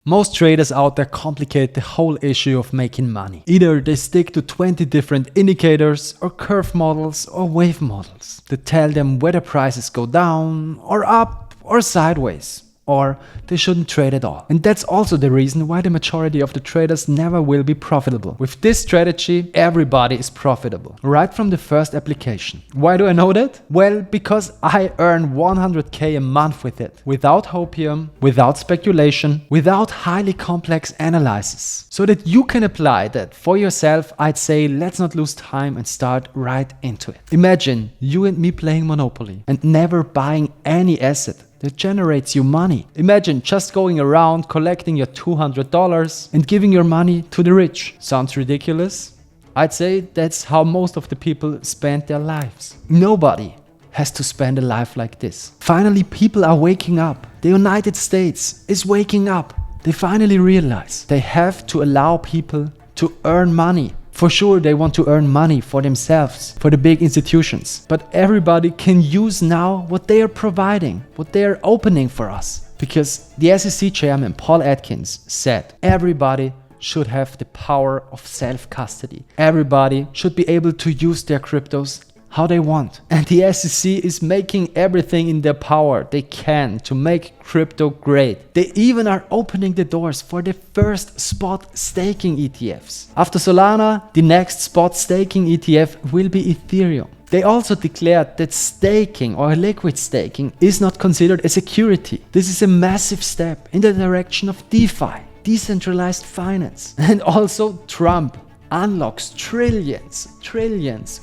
Most traders out there complicate the whole issue of making money. Either they stick to 20 different indicators or curve models or wave models that tell them whether prices go down or up or sideways, or they shouldn't trade at all. And that's also the reason why the majority of the traders never will be profitable. With this strategy, everybody is profitable, right from the first application. Why do I know that? Well, because I earn 100k a month with it, without hopium, without speculation, without highly complex analysis. So that you can apply that for yourself, I'd say let's not lose time and start right into it. Imagine you and me playing Monopoly and never buying any asset that generates you money. Imagine just going around collecting your $200 and giving your money to the rich. Sounds ridiculous? I'd say that's how most of the people spend their lives. Nobody has to spend a life like this. Finally, people are waking up. The United States is waking up. They finally realize they have to allow people to earn money. For sure, they want to earn money for themselves, for the big institutions. But everybody can use now what they are providing, what they are opening for us. Because the SEC chairman, Paul Atkins, said everybody should have the power of self-custody. Everybody should be able to use their cryptos how they want. And the SEC is making everything in their power they can to make crypto great. They even are opening the doors for the first spot staking ETFs. After Solana, the next spot staking ETF will be Ethereum. They also declared that staking or liquid staking is not considered a security. This is a massive step in the direction of DeFi, Decentralized Finance. And also Trump unlocks trillions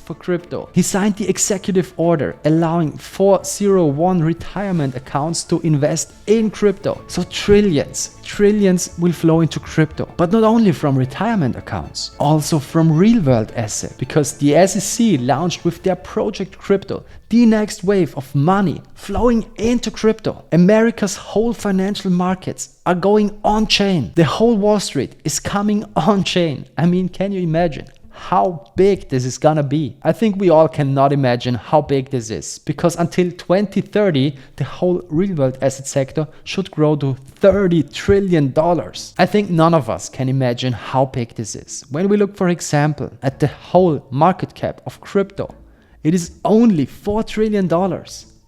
for crypto. He signed the executive order allowing 401 retirement accounts to invest in crypto. So trillions will flow into crypto. But not only from retirement accounts, also from real world assets. Because the SEC launched with their project crypto the next wave of money flowing into crypto. America's whole financial markets are going on chain. The whole Wall Street is coming on chain. I mean, can you imagine how big this is gonna be? I think we all cannot imagine how big this is, because until 2030, the whole real world asset sector should grow to $30 trillion. I think none of us can imagine how big this is. When we look, for example, at the whole market cap of crypto, it is only $4 trillion.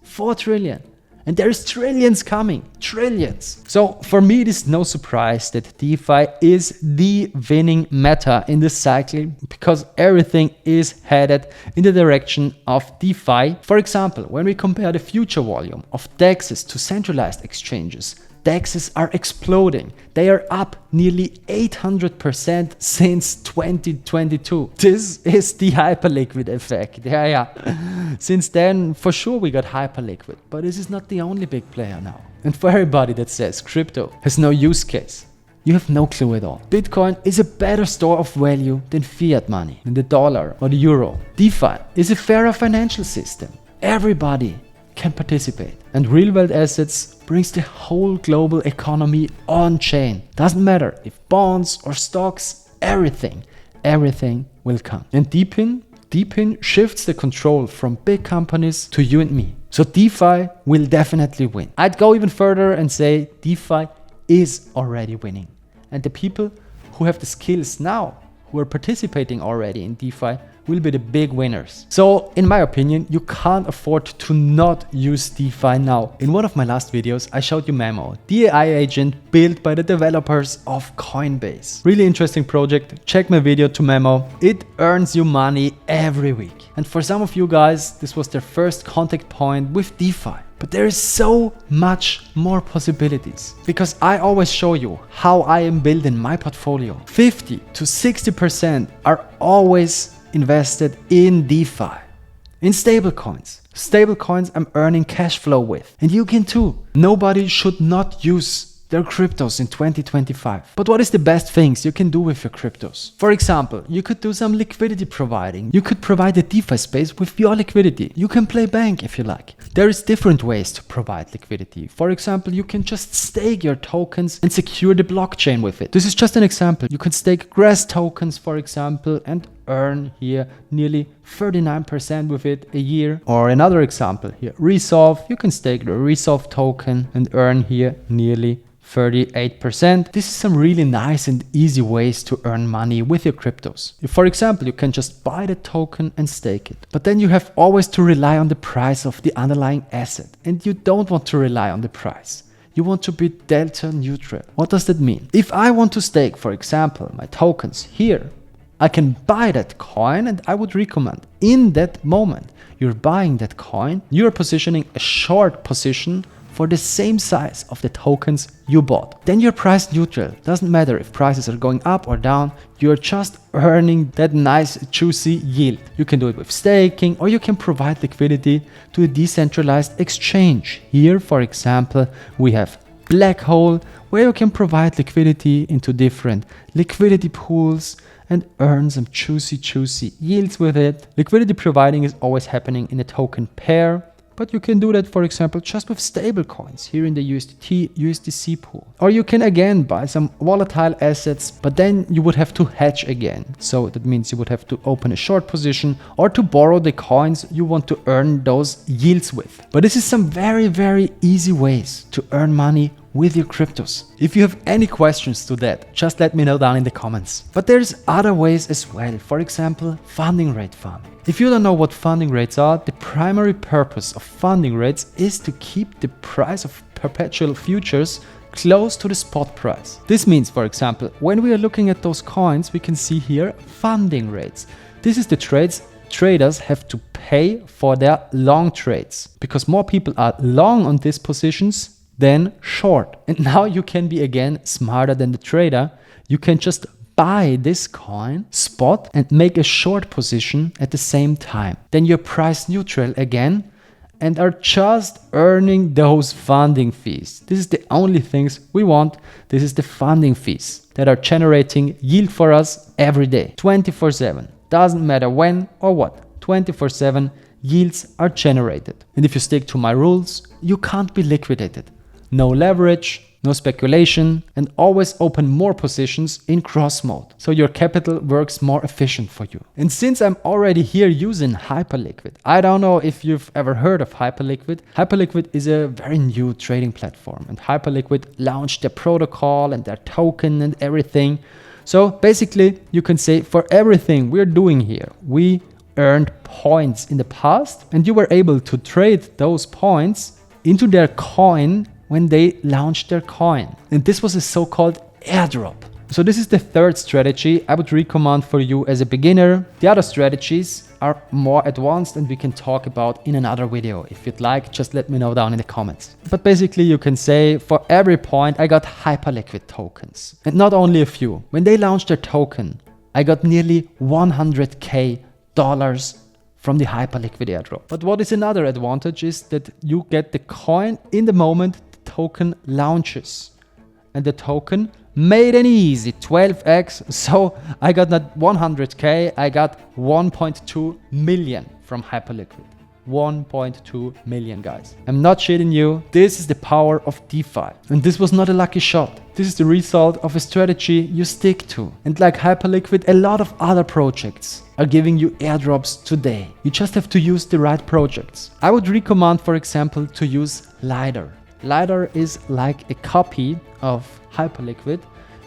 4 trillion. And there is trillions coming, trillions. So for me, it is no surprise that DeFi is the winning meta in this cycle, because everything is headed in the direction of DeFi. For example, when we compare the future volume of DEXs to centralized exchanges, DEXs are exploding. They are up nearly 800% since 2022. This is the Hyperliquid effect. Yeah. Since then, for sure, we got Hyperliquid. But this is not the only big player now. And for everybody that says crypto has no use case, you have no clue at all. Bitcoin is a better store of value than fiat money, than the dollar or the euro. DeFi is a fairer financial system. Everybody can participate. And real world assets brings the whole global economy on chain. Doesn't matter if bonds or stocks, everything will come. And DePIN shifts the control from big companies to you and me. So DeFi will definitely win. I'd go even further and say DeFi is already winning. And the people who have the skills now, who are participating already in DeFi, will be the big winners. So in my opinion, you can't afford to not use DeFi now. In one of my last videos, I showed you Memo, the AI agent built by the developers of Coinbase. Really interesting project. Check my video to Memo. It earns you money every week. And for some of you guys, this was their first contact point with DeFi. But there is so much more possibilities, because I always show you how I am building my portfolio. 50 to 60% are always invested in DeFi, in stablecoins. Stablecoins I'm earning cash flow with, and you can too. Nobody should not use their cryptos in 2025. But what is the best things you can do with your cryptos? For example, you could do some liquidity providing. You could provide the DeFi space with your liquidity. You can play bank if you like. There is different ways to provide liquidity. For example, you can just stake your tokens and secure the blockchain with it. This is just an example. You can stake grass tokens, for example, and earn here nearly 39% with it a year. Or another example here, Resolve, you can stake the Resolve token and earn here nearly 38%. This is some really nice and easy ways to earn money with your cryptos. For example, you can just buy the token and stake it. But then you have always to rely on the price of the underlying asset. And you don't want to rely on the price. You want to be delta neutral. What does that mean? If I want to stake, for example, my tokens here, I can buy that coin, and I would recommend in that moment you're buying that coin, you're positioning a short position for the same size of the tokens you bought. Then you're price neutral. Doesn't matter if prices are going up or down, you're just earning that nice juicy yield. You can do it with staking, or you can provide liquidity to a decentralized exchange. Here, for example, we have Black Hole, where you can provide liquidity into different liquidity pools and earn some juicy yields with it. Liquidity providing is always happening in a token pair. But you can do that, for example, just with stable coins here in the USDT, USDC pool. Or you can again buy some volatile assets, but then you would have to hedge again. So that means you would have to open a short position or to borrow the coins you want to earn those yields with. But this is some very easy ways to earn money with your cryptos. If you have any questions to that, just let me know down in the comments. But there's other ways as well. For example, funding rate farming. If you don't know what funding rates are, the primary purpose of funding rates is to keep the price of perpetual futures close to the spot price. This means, for example, when we are looking at those coins, we can see here funding rates. This is the trades traders have to pay for their long trades, because more people are long on these positions than short. And now you can be again smarter than the trader. You can just buy this coin spot and make a short position at the same time. Then you're price neutral again and are just earning those funding fees. This is the only things we want. This is the funding fees that are generating yield for us every day, 24/7. Doesn't matter when or what, 24/7 yields are generated. And if you stick to my rules, you can't be liquidated. No leverage, no speculation, and always open more positions in cross mode, so your capital works more efficient for you. And since I'm already here using Hyperliquid, I don't know if you've ever heard of Hyperliquid. Hyperliquid is a very new trading platform, and Hyperliquid launched their protocol and their token and everything. So basically, you can say for everything we're doing here, we earned points in the past, and you were able to trade those points into their coin when they launched their coin. And this was a so-called airdrop. So this is the third strategy I would recommend for you as a beginner. The other strategies are more advanced and we can talk about in another video. If you'd like, just let me know down in the comments. But basically you can say for every point I got Hyperliquid tokens. And not only a few. When they launched their token, I got nearly $100K from the Hyperliquid airdrop. But what is another advantage is that you get the coin in the moment the token launches. And the token made an easy 12x. So I got not 100K, I got 1.2 million from Hyperliquid. 1.2 million, guys. I'm not shitting you. This is the power of DeFi. And this was not a lucky shot. This is the result of a strategy you stick to. And like Hyperliquid, a lot of other projects are giving you airdrops today. You just have to use the right projects. I would recommend, for example, to use Lider. Lider is like a copy of Hyperliquid,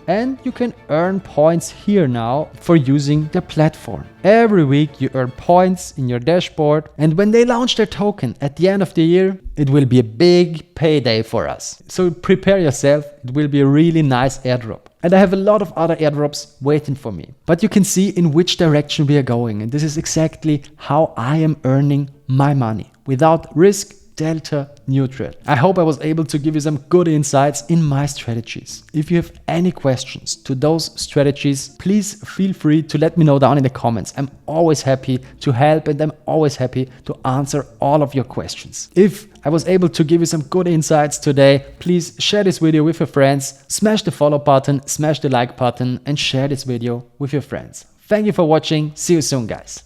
and you can earn points here now for using the platform. Every week you earn points in your dashboard, and when they launch their token at the end of the year, it will be a big payday for us. So prepare yourself, it will be a really nice airdrop. And I have a lot of other airdrops waiting for me. But you can see in which direction we are going, and this is exactly how I am earning my money without risk, delta neutral. I hope I was able to give you some good insights in my strategies. If you have any questions to those strategies, please feel free to let me know down in the comments. I'm always happy to help, and I'm always happy to answer all of your questions. If I was able to give you some good insights today, please share this video with your friends, smash the follow button, smash the like button, and share this video with your friends. Thank you for watching. See you soon, guys.